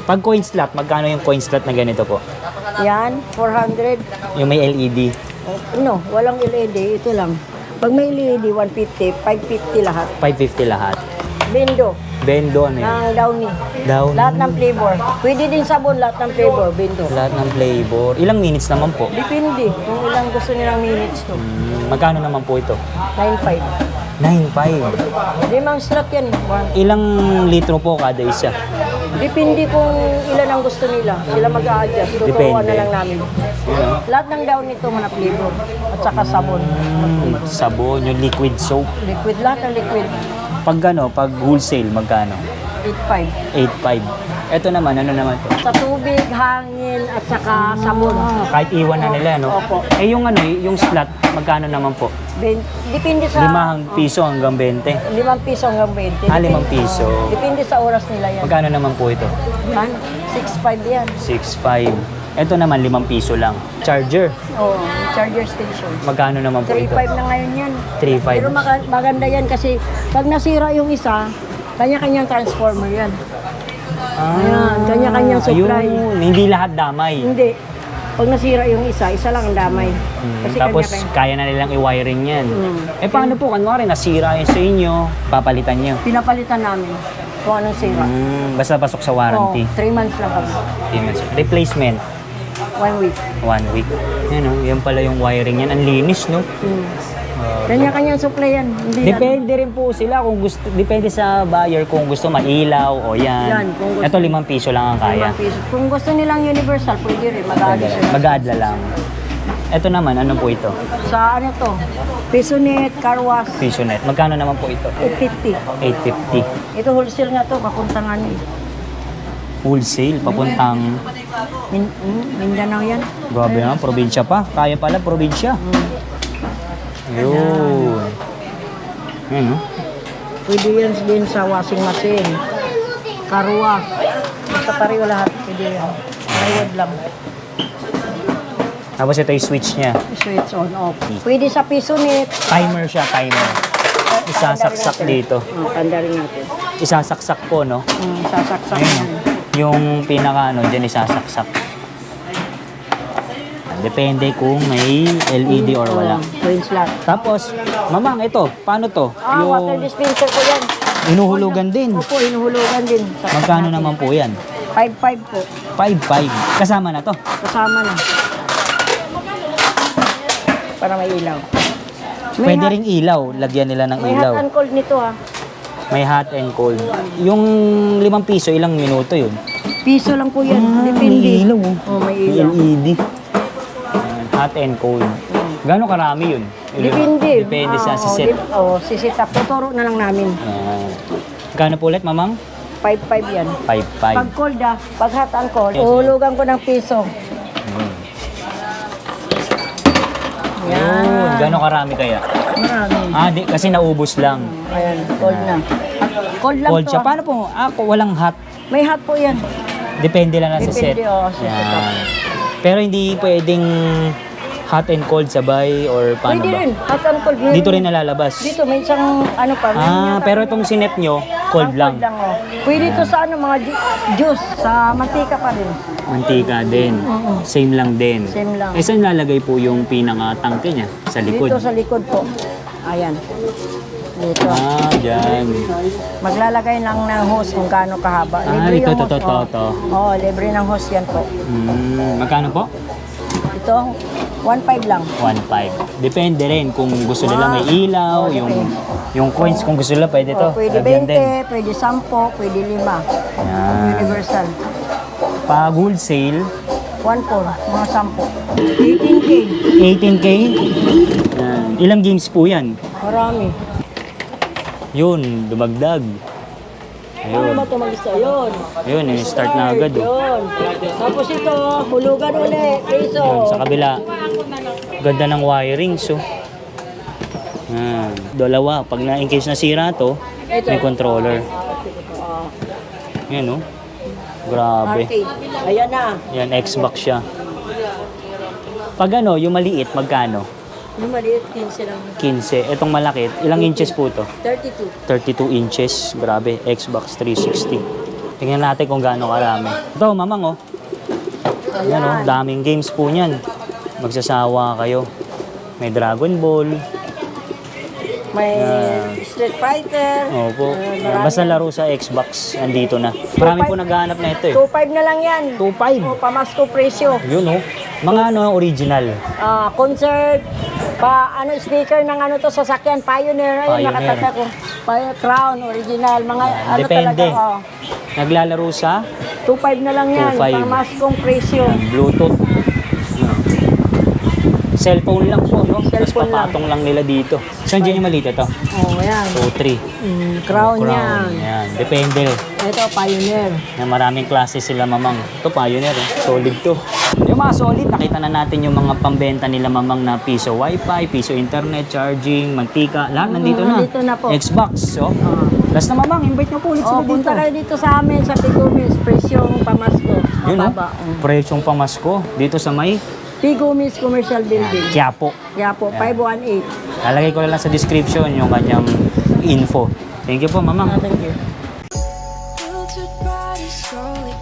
Pag coin slot, magkano yung coin slot na ganito po? Yan, 400. Yung may LED. No, walang LED, ito lang. Pag may LED, 150, 550 lahat. 550 lahat. Bendo, Bendo, ano yun? ng Downy. Down. Lahat ng flavor. Pwede din sabon, lahat ng flavor, bendo. Lahat ng flavor. Ilang minutes naman po? Depende kung ilang gusto nilang minutes to. Magkano naman po ito? 9.5. 9.5. Limang slot yan. One. Ilang litro po kada isa? Depende kung ilan ang gusto nila. Sila mag-a-adjust. Tuturuan Depende. na lang namin. Lahat ng Downy ito mga flavor. At saka sabon. Sabon, yung liquid soap. Liquid, lahat ng liquid. Pag pag wholesale, magkano? 8.5. 8.5. Ito naman, ano naman to? Sa tubig, hangin, at saka sabon. Kahit iwan na nila, no? Opo. Eh yung yung slot, magkano naman po? Depende sa... 5 piso hanggang 20. 5 piso hanggang 20. 5 piso. Depende sa oras nila yan. Magkano naman po ito? Yan, 6.5 yan. 6.5. Ito naman, 5 piso lang. Charger, Oo, charger station. magkano naman po ito? 3.5 na ngayon yan. 3.5. Pero maganda yan kasi pag nasira yung isa, kanya-kanyang transformer yan. Ayan, kanya-kanyang supply. Ayun, hindi lahat damay. Hindi. Pag nasira yung isa, isa lang ang damay. Kasi Tapos, kanya-kanya. kaya na nilang i-wiring yan. Mm. Eh, paano po? Kunwari, nasira yun sa inyo, papalitan nyo. Pinapalitan namin kung anong sira. Basta pasok sa warranty. 3 months lang kami. Replacement, 1 week. 1 week. Yan, yan pala yung wiring yan. Ang linis, no? Kanya-kanyang supply yan. Hindi Depende rin po sila kung gusto, depende sa buyer kung gusto mailaw o yan. Yan, kung gusto. Ito 5 piso lang ang kaya. 5 pesos. Kung gusto nilang universal, pwede rin. Mag-aadis sila. Mag-aadla lang. Ito naman, ano po ito? Sa ano to? Pisonet, car wash, Piso net. Magkano naman po ito? 850. 850. Ito wholesale nga to, kapuntangan eh. Wholesale, papuntang, Mindanao yan. grabe naman, probinsya pa. Kaya pala, probinsya. Yun. Yan, no? Pwede yan din sa washing machine. Car wash. Basta pareho lahat. Pwede yan. Plywood lang. Tapos ito yung switch niya. Switch on, off. Pwede sa pisonet. Timer siya, timer. Isasaksak dito. Tanda rin natin. Isasaksak po, no? Sasaksak Ayun, yan. yung pinaka dyan isasaksak. Depende kung may LED or wala. Twin slot. Tapos, mamang, ito, paano to? Water dispenser ko yan. Inuhulugan din. Opo, inuhulugan din. Saksak Magkano natin. naman po yan? 5.5 po. 5.5. Kasama na to. Kasama na. Para may ilaw. Pwede ring ilaw. Lagyan nila ng May ilaw. hot and cold nito ha. May hot and cold. Yung 5 piso, ilang minuto yun? Piso lang po yan. Depende. May ilaw. Oh. Oh, may May ilaw. LED. Ayan, hot and cold. Gano'ng karami yun? Depende. Depende sa siset. sisitap. Tuturo na lang namin. Ayan. Gano'n po ulit, mamang? 5.5 yan. 5.5. Pag cold pag hot and cold, Yes, uhulugan ko ng piso. Yun. Gano'ng karami kaya? Marami. Kasi naubos lang. Ayan, cold na. Cold lang Cold to. siya. Paano po? Walang hot. May hot po yan. Depende lang sa set. Depende, sa Yan. setup. Pero hindi pwedeng hot and cold sabay or paano Pwede ba? rin. Hot and cold. Meron Dito rin nalalabas. Dito, may isang ano pa. meron yata- Pero itong sinet nyo, cold Ang lang. Cold lang, oh. Pwede to sa ano, mga juice. Sa mantika pa rin. Mantika din. Same lang din. Same lang. Eh, saan lalagay po yung pinaka-tangke niya? Sa likod? Dito sa likod po. Ayan. Dito. Dyan. Maglalagay lang ng hose kung gaano kahaba. Ito, yung to. hose, oh. Libre ng hose yan po. Magkano po? Ito, 1.5 lang. 1.5. Depende rin kung gusto nila may ilaw, yung coins kung gusto nila pwede to. Oh, pwede Lagyan 20, din. pwede 10, pwede 5. Yan. Universal. Pag wholesale, 1.4, mga 10. 18K. 18K. Yan. Ilang games po yan? Marami. Yun, dumagdag. Ano Ayun. ba ito mag-isa? Yun. Yun, start na agad. Oh. Yun. Tapos ito, hulugan ulit. Piso. Yun, sa kabila. Ganda ng wiring, so. Dalawa. Pag in case nasira to, may controller. Yan, oh. Grabe. Arcade. Ayan na. Yan, Xbox siya. Pag yung maliit, magkano? Yung maliit, 15 lang. 15. Itong malaki, ilang inches po to? 32. 32 inches. Grabe, Xbox 360. Tingnan natin kung gaano karami. Ito, mamang oh. Ayan oh, daming games po niyan. Magsasawa kayo. May Dragon Ball. May Street Fighter. Opo. marami Basta yan. laro sa Xbox, andito na. Marami po naghahanap na ito eh. 2.5 na lang yan. 2.5. O, pamasko presyo. Yun oh. Mga ano, original. Concert, speaker ng ano to, sasakyan, Pioneer. Ayun, Pioneer. nakatata ko. Crown, original. Mga ano Depende. talaga. Naglalaro sa 2.5 na lang yan. 2.5. Pamaskong presyo. Bluetooth. Cellphone lang po, no? Tapos Cellphone lang. papatong lang nila dito. Saan dyan yung maliit ito? Ayan. 2, 3. Crown yan. Yan. Depende. Ito, Pioneer. Na maraming klase sila, mamang. Ito, Pioneer. Eh. Solid to. Yung mga solid, nakita na natin yung mga pambenta nila, mamang, na piso wifi, piso internet, charging, mantika. Lahat nandito na. Nandito na po. Xbox, so. Last na, mamang, invite nyo po ulit sila dito. Punta kayo dito sa amin sa Pigumis, presyong pamasko. Yun, no? Mababa. Presyong pamasko. Dito sa may Pigumis Commercial Building. Quiapo. Kaya po, 518. Lalagay ko na lang sa description yung kanyang info. Thank you po, mamang. Thank you. Filtered bodies slowly